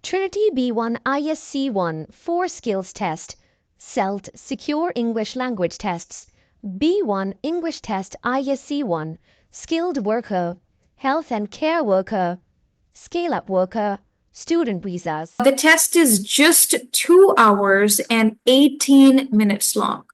Trinity B1 ISC1 4 Skills Test, SELT Secure English Language Tests, B1 English Test ISC1, Skilled Worker, Health and Care Worker, Scale-Up Worker, Student Visas. The test is just 2 hours and 18 minutes long.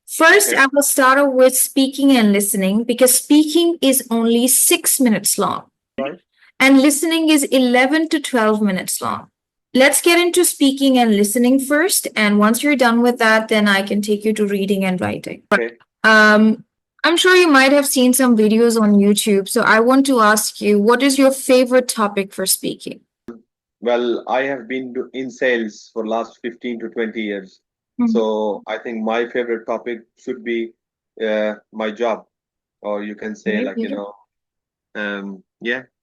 First, Okay. I will start off with speaking and listening because speaking is only 6 minutes long. Right. And listening is 11 to 12 minutes long. Let's get into speaking and listening first. And once you're done with that, then I can take you to reading and writing. Okay. I'm sure you might have seen some videos on YouTube. So I want to ask you, what is your favorite topic for speaking? Well, I have been in sales for last 15 to 20 years. Mhm. So I think my favorite topic should be my job, or you can say Very like, beautiful.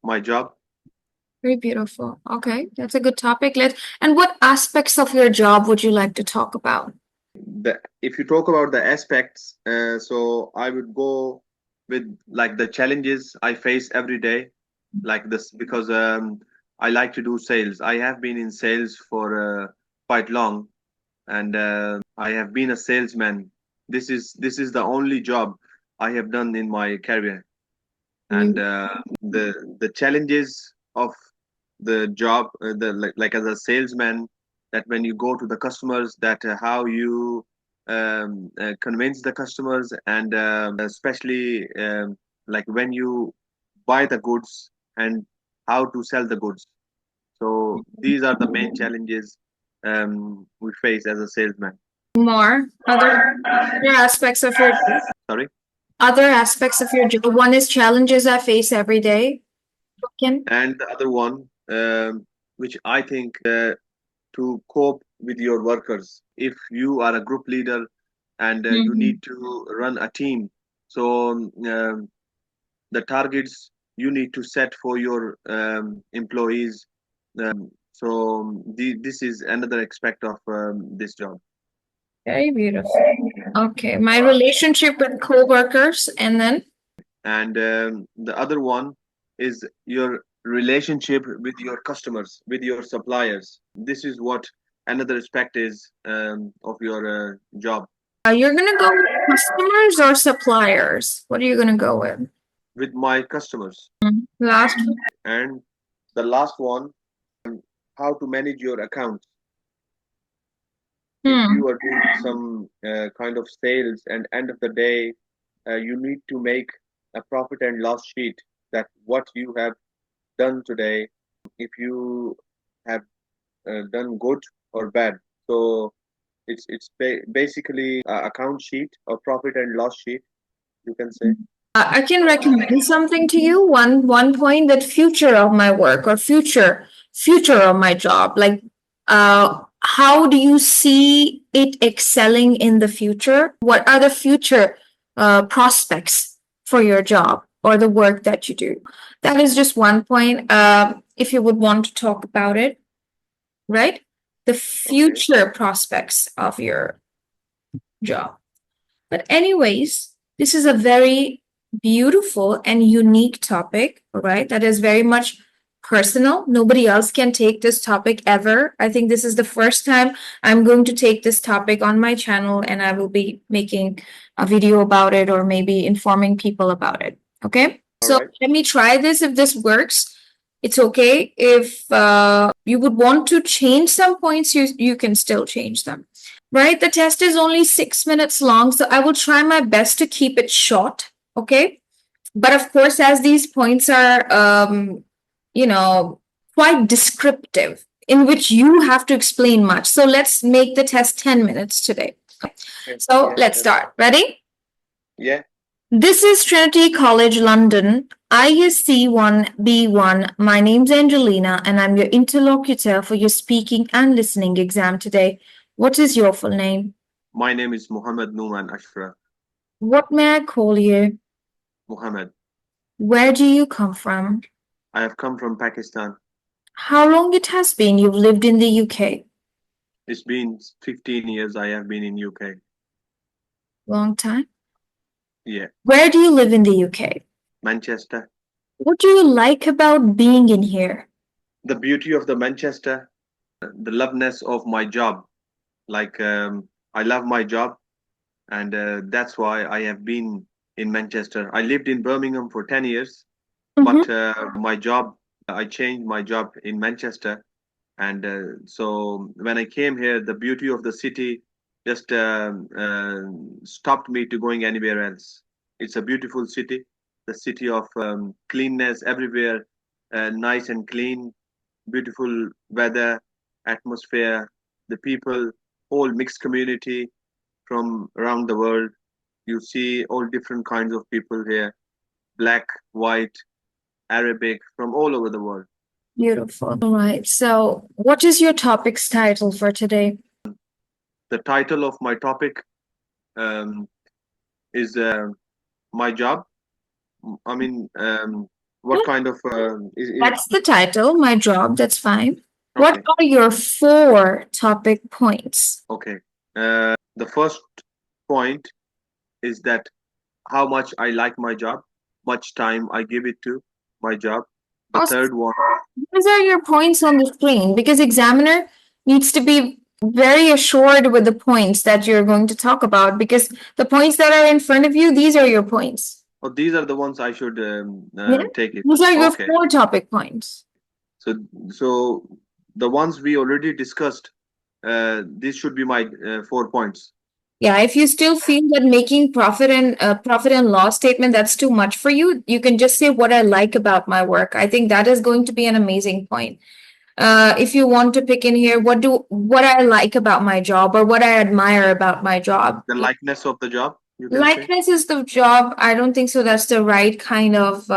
my job. Very beautiful. Okay, that's a good topic. And what aspects of your job would you like to talk about? If you talk about the aspects, so I would go with like the challenges I face every day, like this, because I like to do sales. I have been in sales for quite long, and I have been a salesman. This is the only job I have done in my career, and the challenges of the job, like as a salesman, that when you go to the customers, that how you convince the customers, and especially like when you buy the goods and how to sell the goods. So these are the main challenges we face as a salesman. More other aspects of your Sorry. other aspects of your job. One is challenges I face every day. Can And the other one, which I think to cope with your workers. If you are a group leader and you need to run a team, so the targets you need to set for your employees. This is another aspect of this job. Very beautiful. Okay, my relationship with coworkers, and then And the other one is your relationship with your customers, with your suppliers. This is what another aspect is of your job. you're gonna go with customers or suppliers. What are you gonna go with? With my customers. Last one. And the last one, how to manage your accounts. If you are doing some kind of sales, and end of the day, you need to make a profit and loss sheet, that what you have done today, if you have done good or bad. So it's basically a account sheet or profit and loss sheet, you can say. I can recommend something to you. One point, that future of my work or future of my job. Like, how do you see it excelling in the future? What are the future prospects for your job or the work that you do? That is just one point. If you would want to talk about it, right? The future prospects of your job. But anyways, this is a very beautiful and unique topic, right? That is very much personal. Nobody else can take this topic ever. I think this is the first time I'm going to take this topic on my channel, and I will be making a video about it, or maybe informing people about it. Okay. So Alright. let me try this. If this works, it's okay. If you would want to change some points, you can still change them. Right? The test is only 6 minutes long, so I will try my best to keep it short. Okay. But of course, as these points are, quite descriptive, in which you have to explain much. So let's make the test 10 minutes today. So Yeah, let's start. Ready? Yeah. This is Trinity College London, ISC1 B1. My name's Angelina, and I'm your interlocutor for your speaking and listening exam today. What is your full name? My name is Muhammad Numan Ashraf. What may I call you? Muhammad. Where do you come from? I have come from Pakistan. How long it has been you've lived in the UK? It's been 15 years I have been in UK. Long time. Yeah. Where do you live in the UK? Manchester. What do you like about being in here? The beauty of the Manchester, the loveness of my job. Like I love my job, and that's why I have been in Manchester. I lived in Birmingham for 10 years, Mm-hmm. but my job, I changed my job in Manchester. And so when I came here, the beauty of the city just stopped me to going anywhere else. It's a beautiful city, the city of cleanness everywhere, nice and clean, beautiful weather, atmosphere, the people, whole mixed community from around the world. You see all different kinds of people here, black, white, Arabic, from all over the world. Beautiful. All right. So, what is your topic's title for today? The title of my topic um, is my job. I mean, what kind of That's the title, my job. That's fine. What okay, are your 4 topic points? okay. The first point is that how much I like my job, much time I give it to my job. The Also, third one, these are your points on the screen because examiner needs to be very assured with the points that you're going to talk about because the points that are in front of you, these are your points. oh, these are the ones I should Yeah. take it. These are your Okay. 4 topic points. So, so the ones we already discussed, these should be my 4 points. Yeah, if you still feel that making profit and loss statement that's too much for you, you can just say what I like about my work. I think that is going to be an amazing point. If you want to pick in here, what I like about my job or what I admire about my job. The likeness of the job, you can say, Likeness is the job. I don't think so. That's the right kind of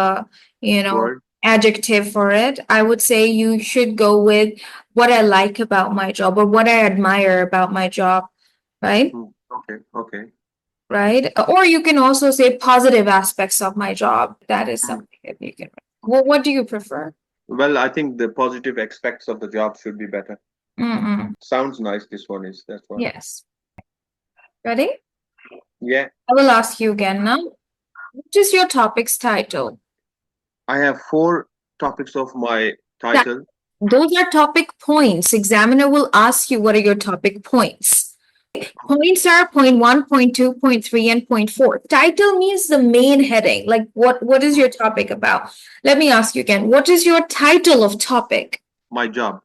you know word. adjective for it. I would say you should go with what I like about my job or what I admire about my job, right? Okay, okay. Right? Or you can also say positive aspects of my job. That is Hmm. something that you can. What do you prefer? Well, I think the positive aspects of the job should be better. Mm-mm. Sounds nice, this one is, that's why. Yes. Ready? Yeah, I will ask you again now. What is your topic's title? I have 4 topics of my That title. those are topic points. Examiner will ask you what are your topic points. Points are point 1, point 2, point 3, and point 4. Title means the main heading. Like what is your topic about? Let me ask you again. What is your title of topic? My job.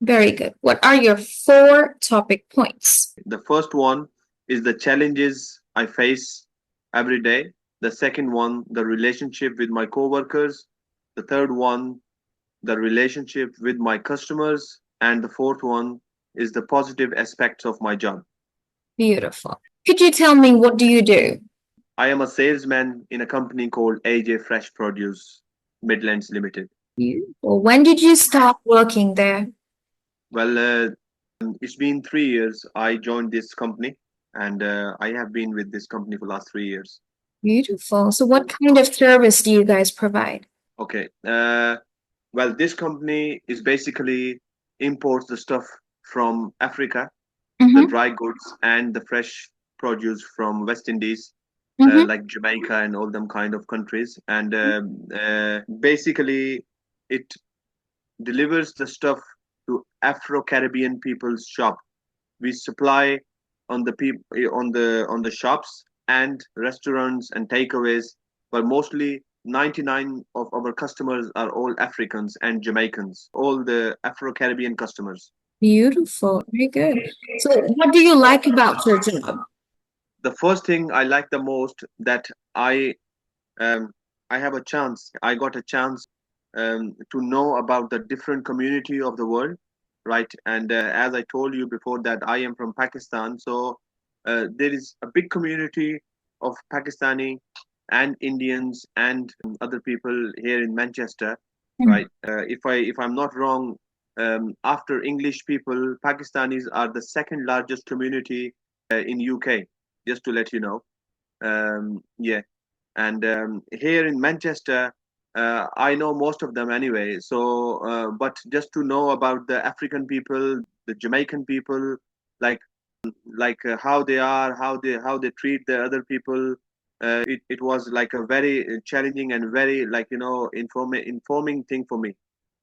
Very good. What are your 4 topic points? The first one is the challenges I face every day. The second one, the relationship with my coworkers. The third one, the relationship with my customers. And the fourth one is the positive aspects of my job. Beautiful. Could you tell me what do you do? I am a salesman in a company called AJ Fresh Produce Midlands Limited. Beautiful. When did you start working there? Well, it's been 3 years. I joined this company, and I have been with this company for the last 3 years. Beautiful. So what kind of service do you guys provide? Okay. Well, this company is basically imports the stuff from Africa, the Mm-hmm. dry goods and the fresh produce from West Indies, Mm-hmm. like Jamaica and all them kind of countries. And basically, it delivers the stuff to Afro-Caribbean people's shop. We supply on the people on the shops and restaurants and takeaways, but mostly 99 of our customers are all Africans and Jamaicans, all the Afro-Caribbean customers. Beautiful. Very good. So what do you like about your job? The first thing I like the most that um, I have a chance. I got a chance to know about the different community of the world, right? And as I told you before that I am from Pakistan, so there is a big community of Pakistani and Indians and other people here in Manchester, right? If I'm not wrong, after English people, Pakistanis are the second largest community in UK. Just to let you know, yeah. And here in Manchester, I know most of them anyway. So, but just to know about the African people, the Jamaican people, like how they are, how they treat the other people. It was like a very challenging and very, like, informing thing for me.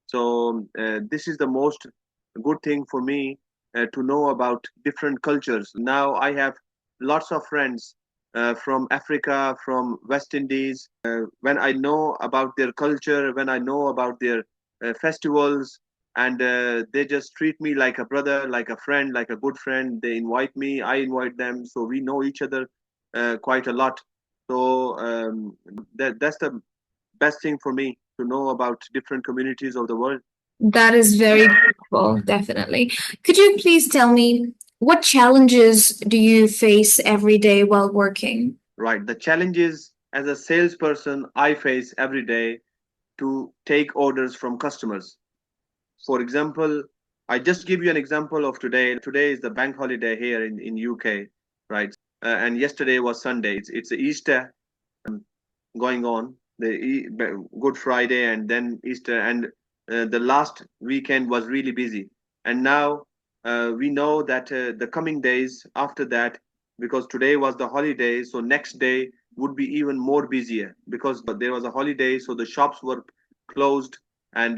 So this is the most good thing for me to know about different cultures. Now I have lots of friends from Africa, from West Indies. When I know about their culture, when I know about their festivals, and they just treat me like a brother, like a friend, like a good friend. They invite me, I invite them, so we know each other quite a lot. So that's the best thing for me to know about different communities of the world. That is very beautiful, definitely. Could you please tell me what challenges do you face every day while working? Right. The challenges as a salesperson I face every day to take orders from customers. For example, I just give you an example of today. Today is the bank holiday here in UK, right? And yesterday was Sunday. It's Easter going on, Good Friday and then Easter, and the last weekend was really busy. And now we know that the coming days after that, because today was the holiday, so next day would be even more busier because there was a holiday, so the shops were closed and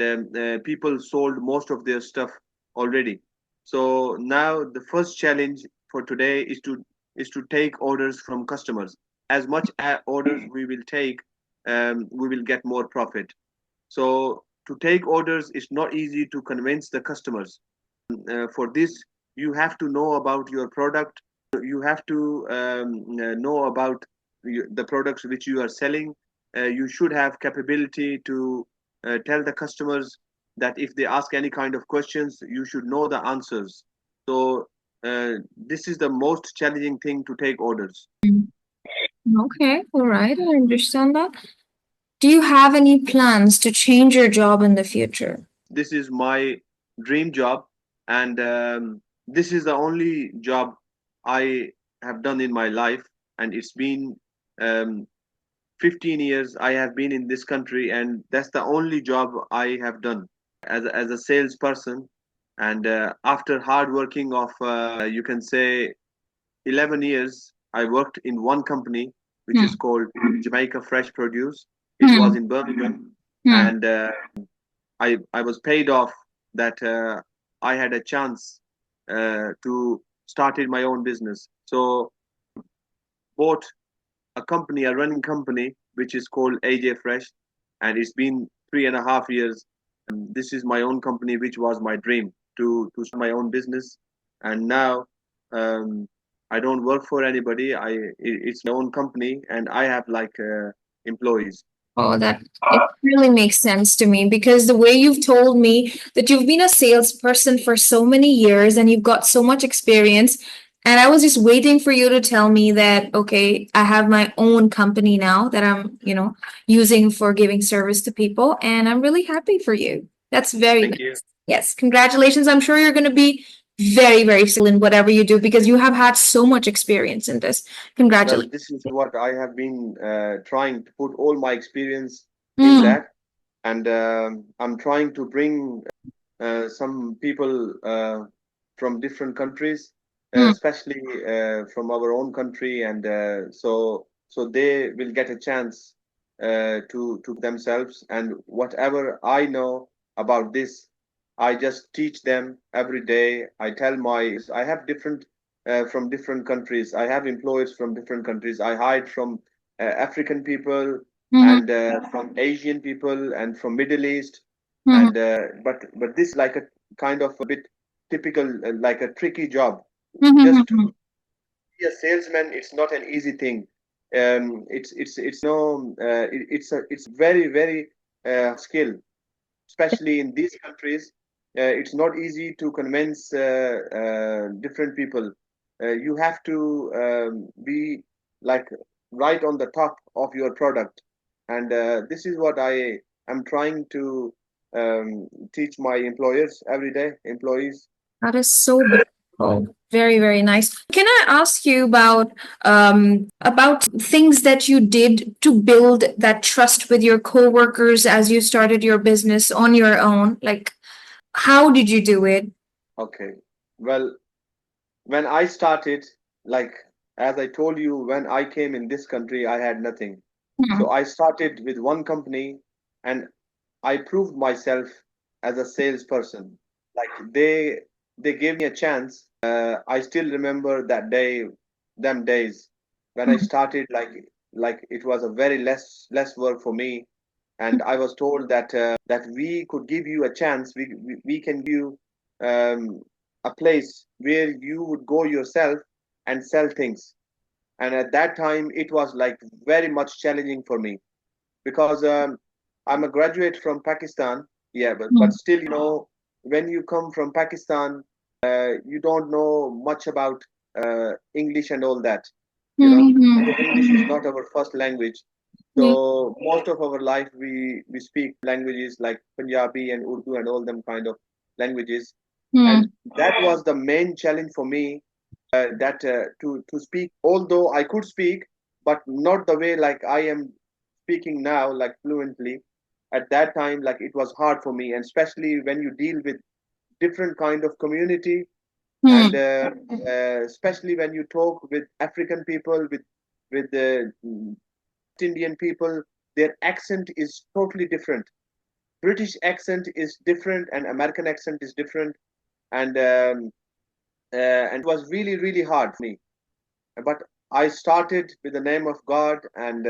people sold most of their stuff already. So now the first challenge for today is to take orders from customers. As much orders we will take, we will get more profit. So to take orders is not easy to convince the customers. For this, you have to know about your product. You have to know about the products which you are selling. You should have capability to tell the customers that if they ask any kind of questions, you should know the answers. So this is the most challenging thing to take orders. Okay, all right, I understand that. Do you have any plans to change your job in the future? This is my dream job, and this is the only job I have done in my life, and it's been um, 15 years I have been in this country, and that's the only job I have done as a salesperson. And after hard working of you can say 11 years, I worked in one company which is Hmm. called Jamaica Fresh Produce. It was Hmm. in Birmingham, Hmm. and I was paid off that I had a chance to started my own business. So bought a company, a running company, which is called AJ Fresh, and it's been 3.5 years. This is my own company, which was my dream to start my own business, and now um, I don't work for anybody. It's my own company, and I have like employees. Oh, that it really makes sense to me because the way you've told me that you've been a salesperson for so many years and you've got so much experience, and I was just waiting for you to tell me that, okay, I have my own company now that I'm, using for giving service to people, and I'm really happy for you. That's very Thank you. nice. Yes, congratulations. I'm sure you're going to be very, very successful in whatever you do because you have had so much experience in this. Well, Congratulations. this is what I have been trying to put all my experience in Mm, that, and I'm trying to bring some people from different countries, mm. especially from our own country, and so they will get a chance to themselves. And whatever I know about this, I just teach them every day. I have different from different countries. I have employees from different countries. I hired from African people Mhm, and from Asian people and from Middle East, mhm, and but this is like a kind of a bit typical like a tricky job. mhm, Just to be a salesman, it's not an easy thing. It's no it's very very skill, especially in these countries. It's not easy to convince different people. You have to be like right on the top of your product, and this is what I am trying to teach my employers every day, employees. That is so beautiful. Very, very nice. Can I ask you about things that you did to build that trust with your coworkers as you started your business on your own? Like, how did you do it? Okay. Well, when I started, like as I told you, when I came in this country, I had nothing. Hmm, So I started with one company, and I proved myself as a salesperson. like they gave me a chance. I still remember that day, them days when I started. Like it was a very less work for me, and I was told that that we could give you a chance. We can give you a place where you would go yourself and sell things. And at that time, it was like very much challenging for me because I'm a graduate from Pakistan. Yeah, but Hmm. still, when you come from Pakistan, you don't know much about English and all that. Hmm. Because English is not our first language. Hmm. So most of our life we speak languages like Punjabi and Urdu and all them kind of languages, Hmm. and that was the main challenge for me. That to speak, although I could speak, but not the way like I am speaking now, like fluently. At that time, like it was hard for me, and especially when you deal with different kind of community, and Hmm. especially when you talk with African people, with the Indian people, their accent is totally different. British accent is different, and American accent is different, and it was really hard for me. But I started with the name of God, and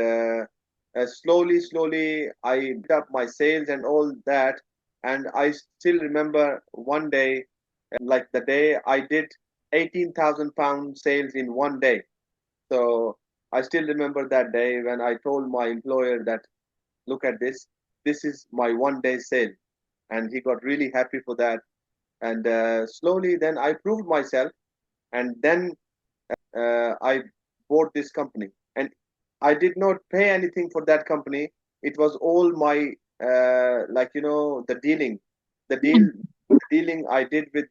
slowly I built up my sales and all that. And I still remember one day, like the day I did 18,000 pound sales in one day. So I still remember that day when I told my employer that, look at this, this is my one day sale. And he got really happy for that. And slowly then I proved myself. And then I bought this company, and I did not pay anything for that company. It was all my the Hmm. dealing I did with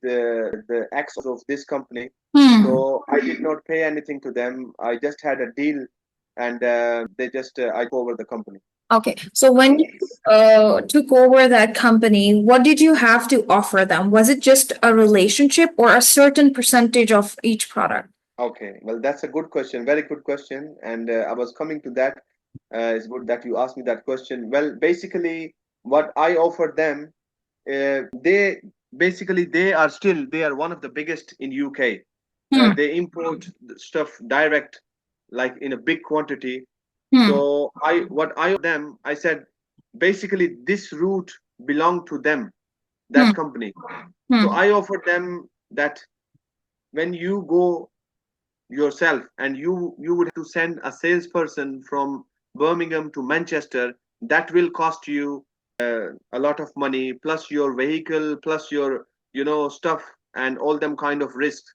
the ex of this company. Hmm. So I did not pay anything to them. I just had a deal, and they just I took over the company. Okay. So when you took over that company, what did you have to offer them? Was it just a relationship or a certain percentage of each product? Okay, well, that's a good question, very good question, and I was coming to that. It's good that you asked me that question. Well, basically, what I offered them, they basically they are one of the biggest in UK. Hmm. They import the stuff direct, like in a big quantity. Hmm. So I offered them, I said, basically this route belonged to them, Hmm. that company. So Hmm. I offered them that when you go yourself and you would have to send a salesperson from Birmingham to Manchester, that will cost you a lot of money, plus your vehicle, plus your stuff, and all them kind of risks.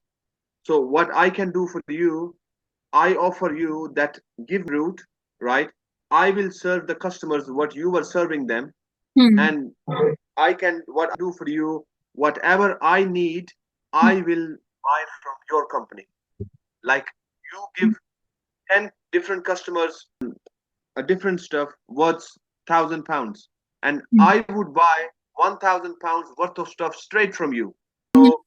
So what I can do for you, I offer you that give route, right? I will serve the customers what you were serving them, Hmm. and I can what I do for you, whatever I need, I will buy from your company. Like, you give 10 different customers a different stuff worth £1,000, and Hmm. I would buy £1,000 worth of stuff straight from you. Hmm. So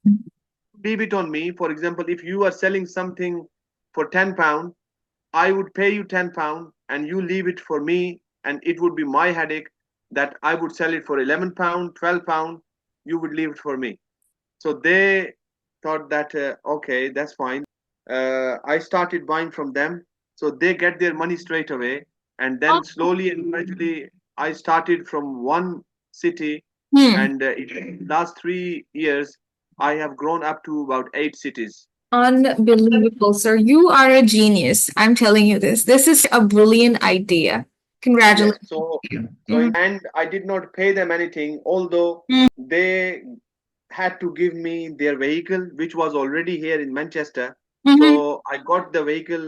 leave it on me. For example, if you are selling something for £10, I would pay you £10 and you leave it for me, and it would be my headache that I would sell it for £11, £12. You would leave it for me. So they thought that okay, that's fine. I started buying from them, so they get their money straight away, and then slowly and gradually, I started from one city, Hmm. and in the last 3 years, I have grown up to about 8 cities. Unbelievable, sir. You are a genius. I'm telling you this. This is a brilliant idea. Yes. Congratulations. So Mm. in the end, I did not pay them anything, although Mm. they had to give me their vehicle, which was already here in Manchester. Mhm. So I got the vehicle,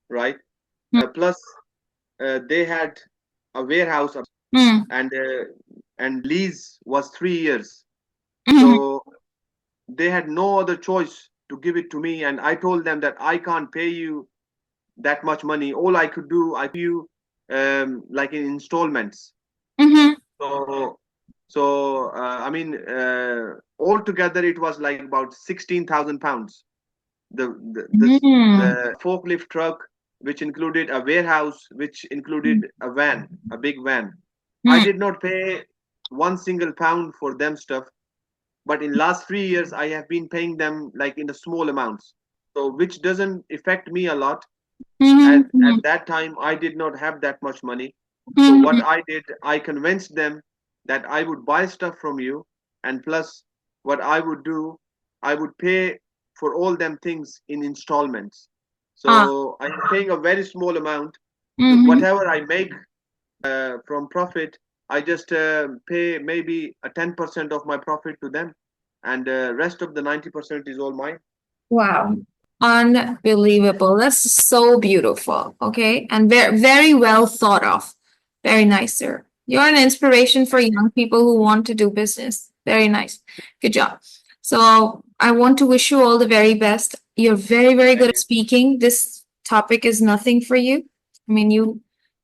right. Plus, they had a warehouse, Mm. and lease was 3 years. Mhm. So they had no other choice to give it to me, and I told them that I can't pay you that much money. All I could do, I pay you like in installments. Mhm. So, I mean, altogether it was like about £16,000. Mm. The forklift truck, which included a warehouse, which included a van, a big van. I Mm. did not pay one single pound for them stuff, but in last 3 years I have been paying them like in the small amounts, so which doesn't affect me a lot. At that time I did not have that much money. So what I did, I convinced them that I would buy stuff from you, and plus what I would do, I would pay for all them things in installments. So I'm paying a very small amount. Whatever I make from profit, I just pay maybe a 10% of my profit to them, and rest of the 90% is all mine. Wow. Unbelievable. That's so beautiful. Okay. And very, very well thought of. Very nice, sir. You're an inspiration for young people who want to do business. Very nice. Good job. So I want to wish you all the very best. You're very, very good at speaking. This topic is nothing for you. I mean, you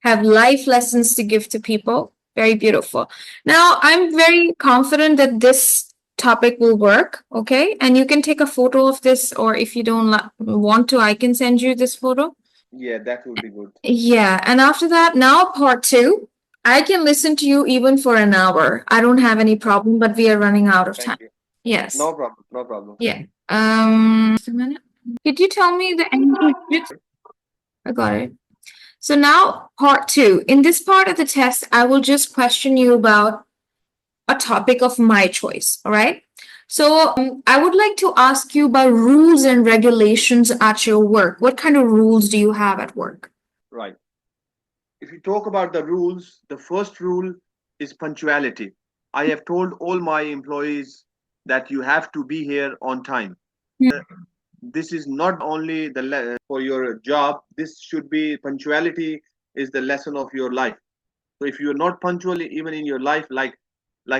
have life lessons to give to people. Very beautiful. Now, I'm very confident that this topic will work. Okay. And you can take a photo of this, or if you don't want to, I can send you this photo. Yeah, that would be good. Yeah. And after that, now part two, I can listen to you even for an hour. I don't have any problem, but we are running out of time. Thank you. Yes. No problem. No problem. Yeah. Just a minute. Could you tell me the end digits? I got it. So now part two. In this part of the test, I will just question you about a topic of my choice. All right. So I would like to ask you about rules and regulations at your work. What kind of rules do you have at work? Right. If you talk about the rules, the first rule is punctuality. I have told all my employees that you have to be here on time. This is not only for your job. This should be, punctuality is the lesson of your life. So if you're not punctual even in your life, like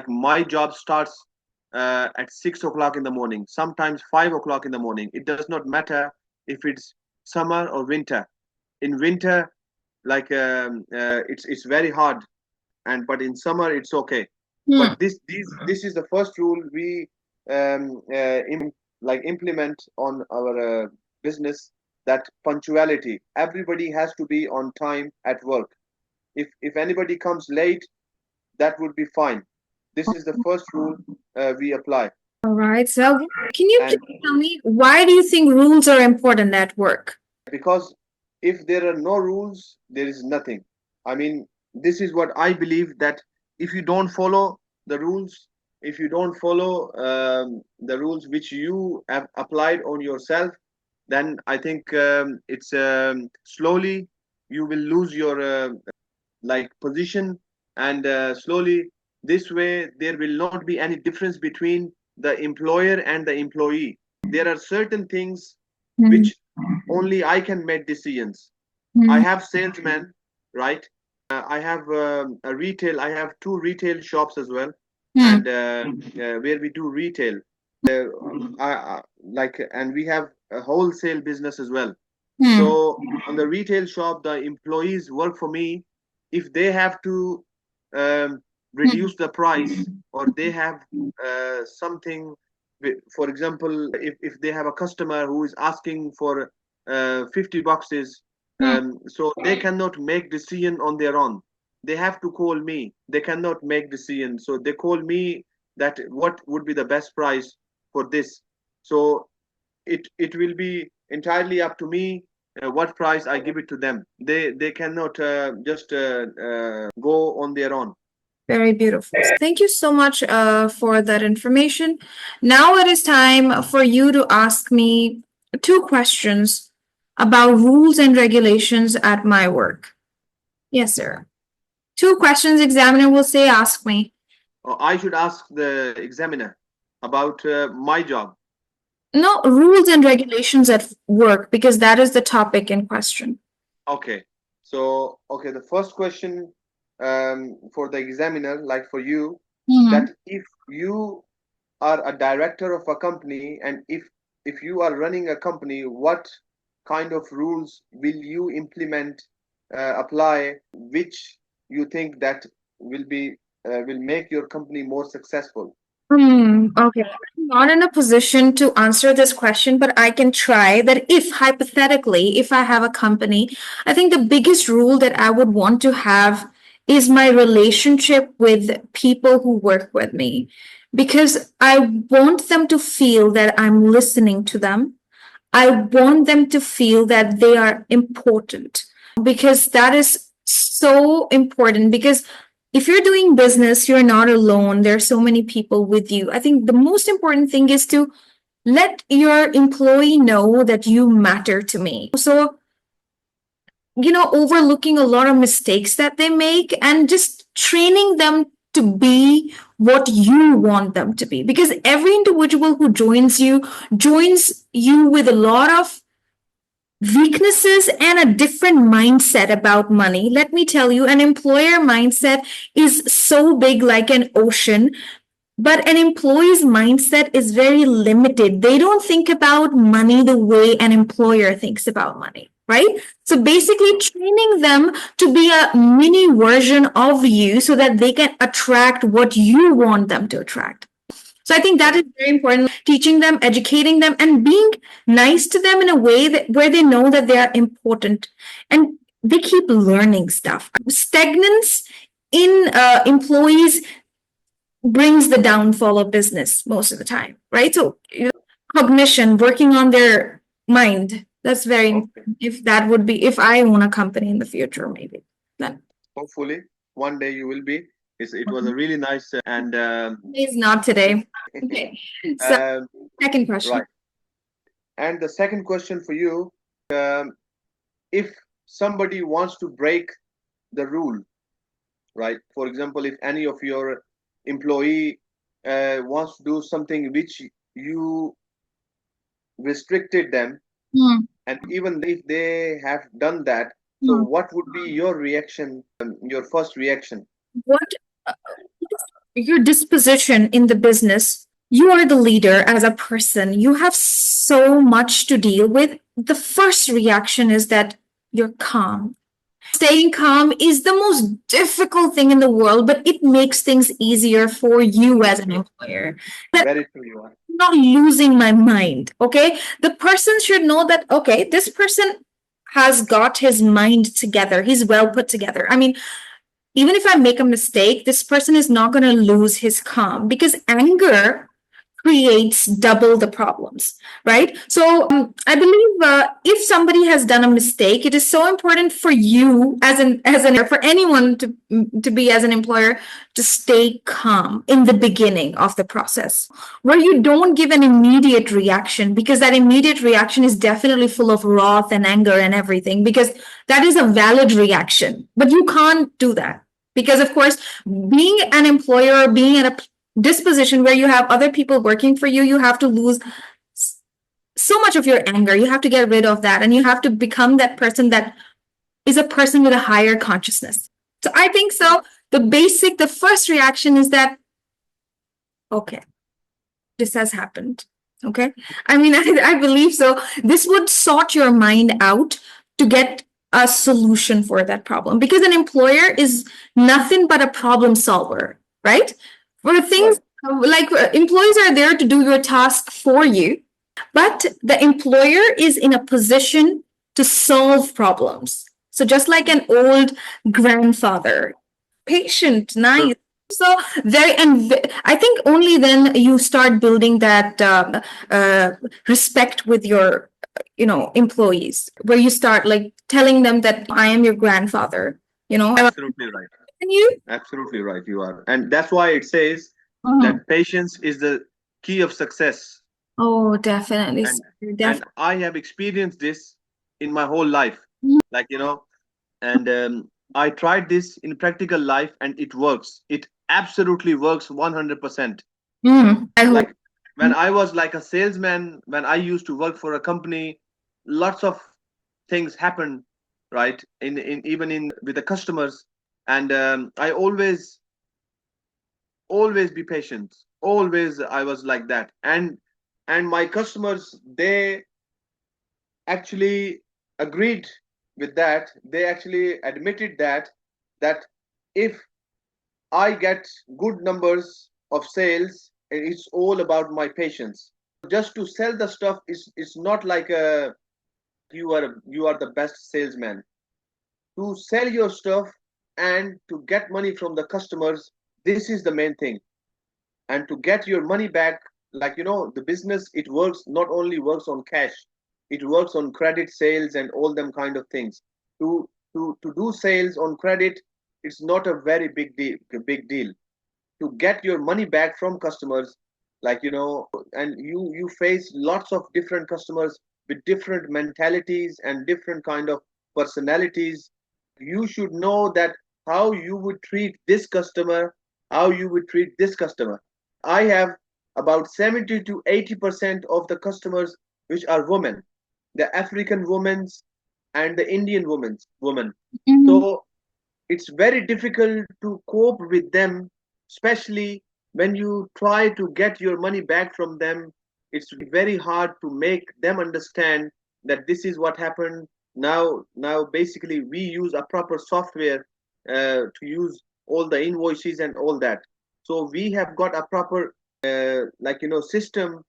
my job starts at 6 o'clock in the morning, sometimes 5 o'clock in the morning. It does not matter if it's summer or winter. In winter, like it's very hard, but in summer it's okay. But this is the first rule we implement on our business, that punctuality. Everybody has to be on time at work. If anybody comes late, that would be fine. This is the first rule we apply. All right. So can you please tell me, why do you think rules are important at work? Because if there are no rules, there is nothing. I mean, this is what I believe, that if you don't follow the rules, if you don't follow the rules which you have applied on yourself, then I think it's slowly you will lose your position, and slowly this way there will not be any difference between the employer and the employee. There are certain things which only I can make decisions. I have salesmen, right? I have a retail. I have 2 retail shops as well, and where we do retail. And we have a wholesale business as well. So on the retail shop, the employees work for me. If they have to reduce the price, or they have something, for example, if they have a customer who is asking for 50 boxes, so they cannot make decision on their own. They have to call me. They cannot make decision, so they call me that what would be the best price for this. So it will be entirely up to me what price I give it to them. They cannot just go on their own. Very beautiful. Thank you so much for that information. Now it is time for you to ask me 2 questions about rules and regulations at my work. Yes, sir. 2 questions examiner will say, ask me. I should ask the examiner about my job. No, rules and regulations at work, because that is the topic in question. Okay. So, the first question for the examiner, like for you, that if you are a director of a company, and if you are running a company, what kind of rules will you implement, apply, which you think that will make your company more successful? Okay. I'm not in a position to answer this question, but I can try that. If hypothetically, if I have a company, I think the biggest rule that I would want to have is my relationship with people who work with me, because I want them to feel that I'm listening to them. I want them to feel that they are important, because that is so important. Because if you're doing business, you're not alone. There are so many people with you. I think the most important thing is to let your employee know that you matter to me. So, overlooking a lot of mistakes that they make and just training them to be what you want them to be. Because every individual who joins you with a lot of weaknesses and a different mindset about money. Let me tell you, an employer mindset is so big, like an ocean, but an employee's mindset is very limited. They don't think about money the way an employer thinks about money, right? So basically, training them to be a mini version of you so that they can attract what you want them to attract. So I think that is very important. Teaching them, educating them, and being nice to them in a way that where they know that they are important and they keep learning stuff. Stagnance in employees brings the downfall of business most of the time, right? So cognition, working on their mind, that's very important. If I own a company in the future, maybe then. Hopefully, one day you will be. It was a really nice and It's not today. Okay. So um, second question. right. And the second question for you, if somebody wants to break the rule, right? For example, if any of your employee wants to do something which you restricted them, Hmm. and even if they have done that, so Hmm. what would be your reaction, your first reaction? What uh, your disposition in the business? You are the leader as a person. You have so much to deal with. The first reaction is that you're calm. Staying calm is the most difficult thing in the world, but it makes things easier for you as an employer. That Very true, you are. I'm not losing my mind. Okay. The person should know that, okay, this person has got his mind together. He's well put together. I mean, even if I make a mistake, this person is not going to lose his calm, because anger creates double the problems, right? So I believe if somebody has done a mistake, it is so important for you as an for anyone to be as an employer to stay calm in the beginning of the process, where you don't give an immediate reaction, because that immediate reaction is definitely full of wrath and anger and everything, because that is a valid reaction, but you can't do that. Because of course, being an employer, being at a disposition where you have other people working for you, you have to lose so much of your anger. You have to get rid of that, and you have to become that person that is a person with a higher consciousness. So I think so. The first reaction is that, okay, this has happened. Okay. I mean, I believe so. This would sort your mind out to get a solution for that problem, because an employer is nothing but a problem solver, right? For things like employees are there to do your task for you, but the employer is in a position to solve problems. So just like an old grandfather, patient, nice. So I think only then you start building that respect with your employees, where you start like telling them that I am your grandfather. Absolutely right. And you. Absolutely right, you are. And that's why it says Mhm. that patience is the key of success. Oh, definitely. And Definitely. I have experienced this in my whole life. Mhm. Like, and I tried this in practical life and it works. It absolutely works 100%. I hope. Like when I was like a salesman, when I used to work for a company, lots of things happen, right? In even in with the customers. And I always be patient. Always I was like that. And my customers, they actually agreed with that. They actually admitted that if I get good numbers of sales, it's all about my patience. Just to sell the stuff is not like you are the best salesman. To sell your stuff, and to get money from the customers, this is the main thing. And to get your money back, like, the business, it works, not only works on cash, it works on credit sales and all them kind of things. To do sales on credit, it's not a very big deal. To get your money back from customers, like, and you face lots of different customers with different mentalities and different kind of personalities. You should know that how you would treat this customer, how you would treat this customer. I have about 70 to 80% of the customers which are women, the African women and the Indian women. Mhm. So it's very difficult to cope with them, especially when you try to get your money back from them. It's very hard to make them understand that this is what happened. Now basically we use a proper software to use all the invoices and all that. So we have got a proper system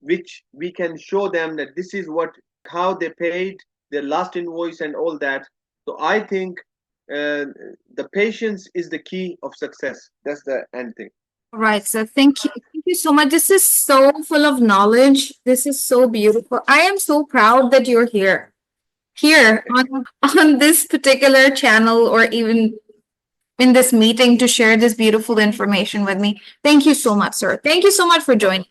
which we can show them that this is what how they paid their last invoice and all that. So I think the patience is the key of success. That's the end thing. All right, so thank you so much. This is so full of knowledge. This is so beautiful. I am so proud that you're here on this particular channel, or even in this meeting, to share this beautiful information with me. Thank you so much, sir. Thank you so much for joining.